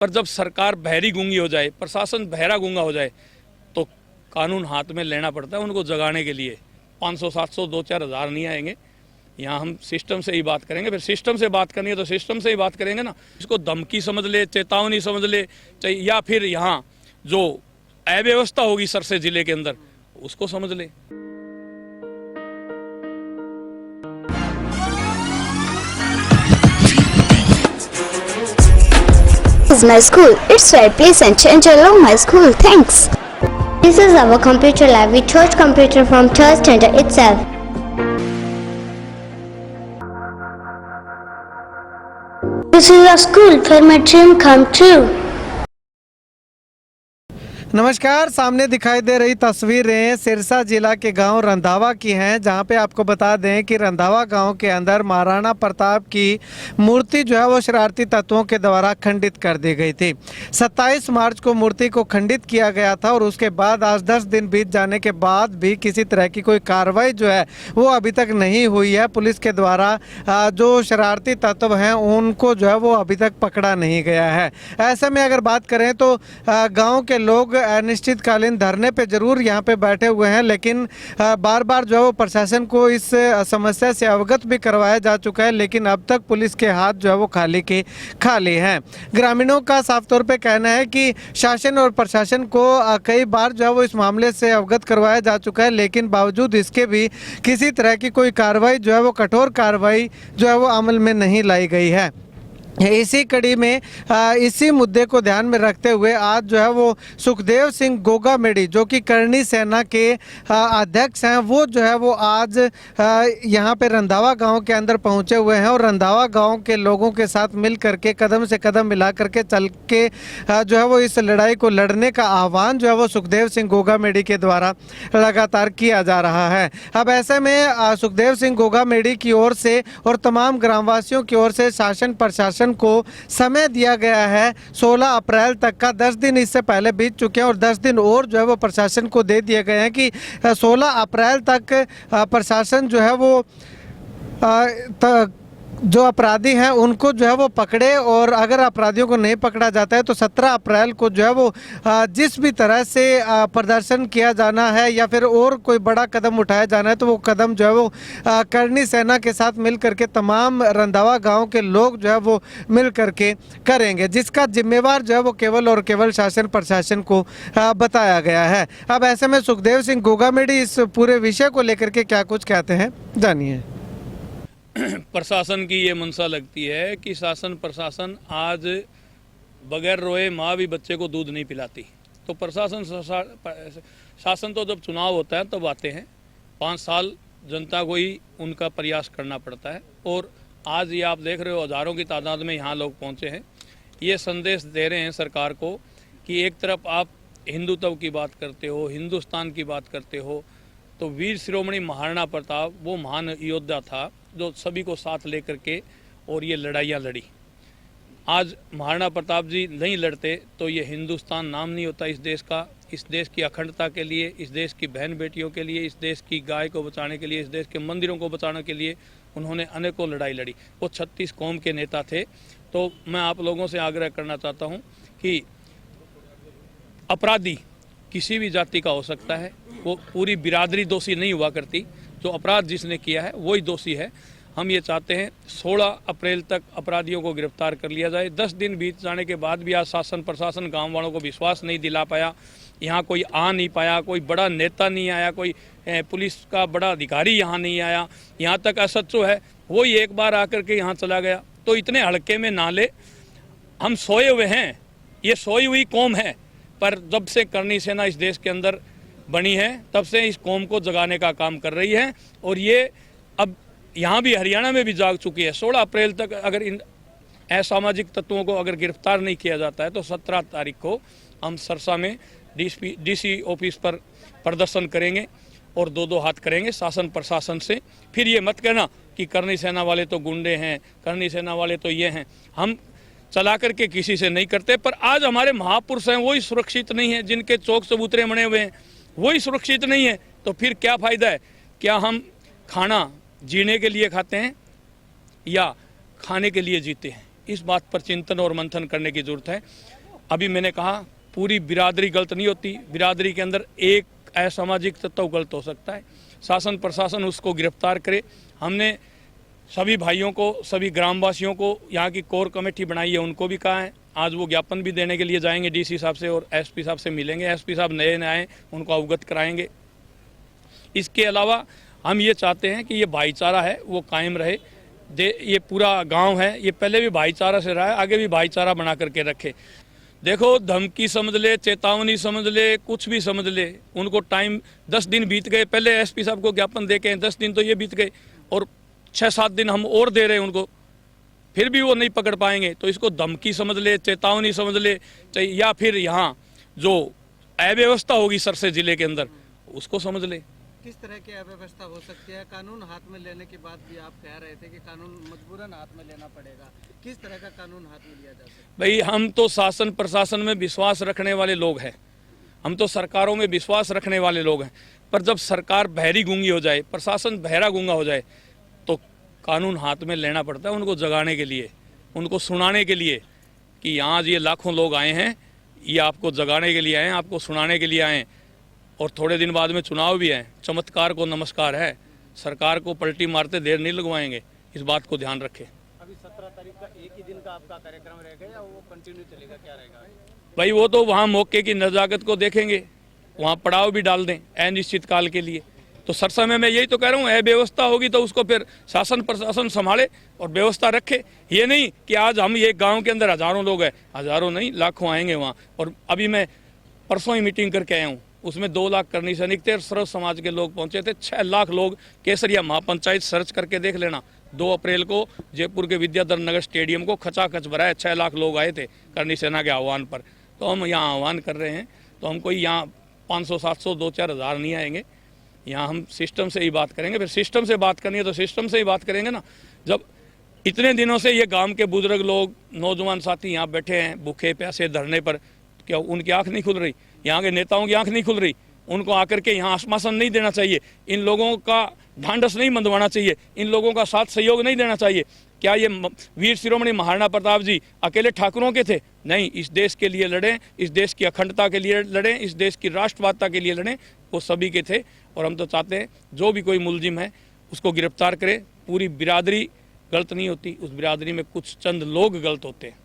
पर जब सरकार बहरी गूंगी हो जाए, प्रशासन बहरा गूंगा हो जाए, तो कानून हाथ में लेना पड़ता है उनको जगाने के लिए। 500 700 2-4 हज़ार नहीं आएंगे। यहाँ हम सिस्टम से ही बात करेंगे। फिर सिस्टम से बात करनी है तो सिस्टम से ही बात करेंगे ना। इसको धमकी समझ ले, चेतावनी समझ ले, या फिर यहाँ जो अव्यवस्था होगी सरसे जिले के अंदर उसको समझ ले। This is my school. It's very pleasant and I love my school. Thanks. This is our computer lab. We charge computer from third standard itself. This is a school where my dream come true. नमस्कार, सामने दिखाई दे रही तस्वीरें सिरसा जिला के गांव रंधावा की हैं, जहां पे आपको बता दें कि रंधावा गांव के अंदर महाराणा प्रताप की मूर्ति जो है वो शरारती तत्वों के द्वारा खंडित कर दी गई थी। 27 मार्च को मूर्ति को खंडित किया गया था और उसके बाद आज 10 दिन बीत जाने के बाद भी किसी तरह की कोई कार्रवाई जो है वो अभी तक नहीं हुई है। पुलिस के द्वारा जो शरारती तत्व हैं उनको जो है वो अभी तक पकड़ा नहीं गया है। ऐसे में अगर बात करें तो गाँव के लोग अनिश्चितकालीन धरने पे जरूर यहाँ पे बैठे हुए हैं, लेकिन बार बार जो है वो प्रशासन को इस समस्या से अवगत भी करवाया जा चुका है, लेकिन अब तक पुलिस के हाथ जो है वो खाली के खाली हैं। ग्रामीणों का साफ तौर पे कहना है कि शासन और प्रशासन को कई बार जो है वो इस मामले से अवगत करवाया जा चुका है, लेकिन बावजूद इसके भी किसी तरह की कोई कार्रवाई जो है वो कठोर कार्रवाई जो है वो अमल में नहीं लाई गई है। इसी कड़ी में इसी मुद्दे को ध्यान में रखते हुए आज जो है वो सुखदेव सिंह गोगामेडी जो कि करनी सेना के अध्यक्ष हैं, वो जो है वो आज यहाँ पे रंधावा गांव के अंदर पहुँचे हुए हैं और रंधावा गांव के लोगों के साथ मिल करके कदम से कदम मिला करके चल के जो है वो इस लड़ाई को लड़ने का आह्वान जो है वो सुखदेव सिंह गोगामेडी के द्वारा लगातार किया जा रहा है। अब ऐसे में सुखदेव सिंह गोगामेडी की ओर से और तमाम ग्रामवासियों की ओर से शासन प्रशासन को समय दिया गया है 16 अप्रैल तक का। 10 दिन इससे पहले बीत चुके हैं और 10 दिन और जो है वो प्रशासन को दे दिए गए हैं कि 16 अप्रैल तक प्रशासन जो है वो जो अपराधी हैं उनको जो है वो पकड़े, और अगर अपराधियों को नहीं पकड़ा जाता है तो 17 अप्रैल को जो है वो जिस भी तरह से प्रदर्शन किया जाना है या फिर और कोई बड़ा कदम उठाया जाना है तो वो कदम जो है वो करनी सेना के साथ मिल करके तमाम रंधावा गांव के लोग जो है वो मिल करके करेंगे, जिसका जिम्मेवार जो है वो केवल और केवल शासन प्रशासन को बताया गया है। अब ऐसे में सुखदेव सिंह गोगामेडी इस पूरे विषय को लेकर के क्या कुछ कहते हैं, जानिए। प्रशासन की ये मंशा लगती है कि शासन प्रशासन आज बगैर रोए माँ भी बच्चे को दूध नहीं पिलाती। तो प्रशासन शासन तो जब चुनाव होता है तब आते हैं, 5 साल जनता को ही उनका प्रयास करना पड़ता है। और आज ये आप देख रहे हो हज़ारों की तादाद में यहाँ लोग पहुँचे हैं। ये संदेश दे रहे हैं सरकार को कि एक तरफ आप हिंदुत्व की बात करते हो, हिंदुस्तान की बात करते हो, तो वीर शिरोमणि महाराणा प्रताप वो महान योद्धा था जो सभी को साथ लेकर के और ये लड़ाइयाँ लड़ी। आज महाराणा प्रताप जी नहीं लड़ते तो ये हिंदुस्तान नाम नहीं होता इस देश का। इस देश की अखंडता के लिए, इस देश की बहन बेटियों के लिए, इस देश की गाय को बचाने के लिए, इस देश के मंदिरों को बचाने के लिए उन्होंने अनेकों लड़ाई लड़ी। वो 36 कौम के नेता थे। तो मैं आप लोगों से आग्रह करना चाहता हूँ कि अपराधी किसी भी जाति का हो सकता है, वो पूरी बिरादरी दोषी नहीं हुआ करती। जो अपराध जिसने किया है वही दोषी है। हम ये चाहते हैं 16 अप्रैल तक अपराधियों को गिरफ्तार कर लिया जाए। 10 दिन बीत जाने के बाद भी आज शासन प्रशासन गांव वालों को विश्वास नहीं दिला पाया, यहाँ कोई आ नहीं पाया, कोई बड़ा नेता नहीं आया, कोई पुलिस का बड़ा अधिकारी यहाँ नहीं आया। यहाँ तक एसएचओ है वही एक बार आकर के यहाँ चला गया। तो इतने हल्के में ना ले, हम सोए हुए हैं, ये सोई हुई कौम है। पर जब से करनी सेना इस देश के अंदर बनी है तब से इस कौम को जगाने का काम कर रही है और ये अब यहाँ भी हरियाणा में भी जाग चुकी है। 16 अप्रैल तक अगर इन असामाजिक तत्वों को अगर गिरफ्तार नहीं किया जाता है तो 17 तारीख को हम सरसा में डीसी ऑफिस पर प्रदर्शन करेंगे और 2-2 हाथ करेंगे शासन प्रशासन से। फिर ये मत कहना कि करनी सेना वाले तो गुंडे हैं, करनी सेना वाले तो ये हैं। हम चला करके किसी से नहीं करते, पर आज हमारे महापुरुष हैं वही सुरक्षित नहीं है, जिनके चौक चबूतरे बने हुए हैं वही सुरक्षित नहीं है। तो फिर क्या फ़ायदा है? क्या हम खाना जीने के लिए खाते हैं या खाने के लिए जीते हैं? इस बात पर चिंतन और मंथन करने की जरूरत है। अभी मैंने कहा पूरी बिरादरी गलत नहीं होती, बिरादरी के अंदर एक असामाजिक तत्व गलत हो सकता है, शासन प्रशासन उसको गिरफ्तार करे। हमने सभी भाइयों को, सभी ग्रामवासियों को, यहाँ की कोर कमेटी बनाई है, उनको भी कहा है। आज वो ज्ञापन भी देने के लिए जाएंगे, डीसी साहब से और एसपी साहब से मिलेंगे। एसपी साहब नए नए आए, उनको अवगत कराएंगे। इसके अलावा हम ये चाहते हैं कि ये भाईचारा है वो कायम रहे। ये पूरा गांव है, ये पहले भी भाईचारा से रहा है, आगे भी भाईचारा बना करके रखे। देखो, धमकी समझ ले, चेतावनी समझ ले, कुछ भी समझ ले, उनको टाइम 10 दिन बीत गए। पहले एसपी साहब को ज्ञापन दे के 10 दिन तो ये बीत गए और 6-7 दिन हम और दे रहे हैं उनको, फिर भी वो नहीं पकड़ पाएंगे। तो इसको धमकी समझ ले, चेतावनी समझ ले, या फिर यहाँ जो अव्यवस्था होगी सरसे जिले के अंदर उसको समझ ले। किस तरह की अव्यवस्था हो सकती है? कानून हाथ में लेने के बाद भी आप कह रहे थे कि कानून मजबूरन हाथ में लेना पड़ेगा। किस तरह का कानून हाथ में लिया जा सकता है? भाई, हम तो शासन प्रशासन में विश्वास रखने वाले लोग हैं, हम तो सरकारों में विश्वास रखने वाले लोग हैं। पर जब सरकार बहरी गूंगी हो जाए, प्रशासन बहरा गूंगा हो जाए, तो कानून हाथ में लेना पड़ता है उनको जगाने के लिए, उनको सुनाने के लिए कि यहाँ ये लाखों लोग आए हैं, ये आपको जगाने के लिए आए हैं, आपको सुनाने के लिए आए हैं। और थोड़े दिन बाद में चुनाव भी है, चमत्कार को नमस्कार है, सरकार को पलटी मारते देर नहीं लगवाएंगे, इस बात को ध्यान रखें। अभी 17 तारीख का एक ही दिन का आपका कार्यक्रम रहेगा या वो कंटिन्यू चलेगा, क्या रहेगा? भाई, वो तो वहाँ मौके की नजाकत को देखेंगे, वहाँ पड़ाव भी डाल दें अनिश्चित काल के लिए। तो सरसा में मैं यही तो कह रहा हूँ, अव्यवस्था होगी तो उसको फिर शासन प्रशासन संभाले और व्यवस्था रखे। ये नहीं कि आज हम ये गांव के अंदर हजारों लोग हैं, हजारों नहीं लाखों आएंगे वहाँ। और अभी मैं परसों ही मीटिंग करके आया हूँ, उसमें 2 लाख करनी सैनिक थे, सर्व समाज के लोग पहुंचे थे। 6 लाख लोग केसरिया महापंचायत सर्च करके देख लेना। 2 अप्रैल को जयपुर के विद्याधर नगर स्टेडियम को खचाखच भरा है, 6 लाख लोग आए थे करनी सेना के आह्वान पर। तो हम यहाँ आह्वान कर रहे हैं, तो हम कोई यहाँ 500, 700, 2-4 हज़ार नहीं आएंगे। यहाँ हम सिस्टम से ही बात करेंगे। फिर सिस्टम से बात करनी है तो सिस्टम से ही बात करेंगे ना। जब इतने दिनों से ये गांव के बुजुर्ग लोग, नौजवान साथी यहाँ बैठे हैं भूखे प्यासे धरने पर, क्या उनकी आंख नहीं खुल रही? यहाँ के नेताओं की आंख नहीं खुल रही? उनको आकर के यहाँ आश्वासन नहीं देना चाहिए? इन लोगों का ढांढस नहीं बंधवाना चाहिए? इन लोगों का साथ सहयोग नहीं देना चाहिए? क्या ये वीर शिरोमणि महाराणा प्रताप जी अकेले ठाकुरों के थे? नहीं, इस देश के लिए लड़े, इस देश की अखंडता के लिए लड़े, इस देश की राष्ट्रवादता के लिए लड़े, वो सभी के थे। और हम तो चाहते हैं जो भी कोई मुलजिम है उसको गिरफ्तार करे। पूरी बिरादरी गलत नहीं होती, उस बिरादरी में कुछ चंद लोग गलत होते हैं।